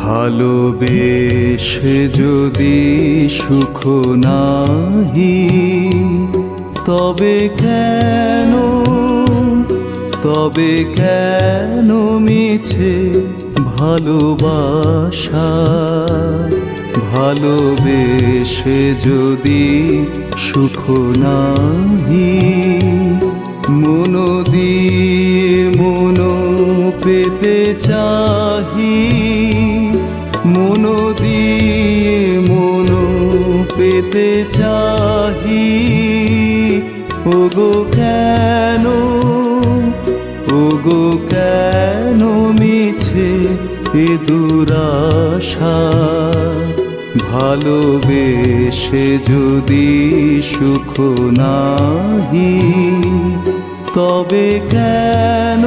ভালোবেসে যদি সুখ নাহি, তবে কেন মিছে ভালোবাসা? ভালোবেসে যদি সুখ নাহি, মন দিয়ে মন পেতে চাহি, মন দিয়ে মন পেতে চাহি। ওগো কেন মিছে এ দুরাশা? ভালোবেসে যদি সুখ নাহি, তবে কেন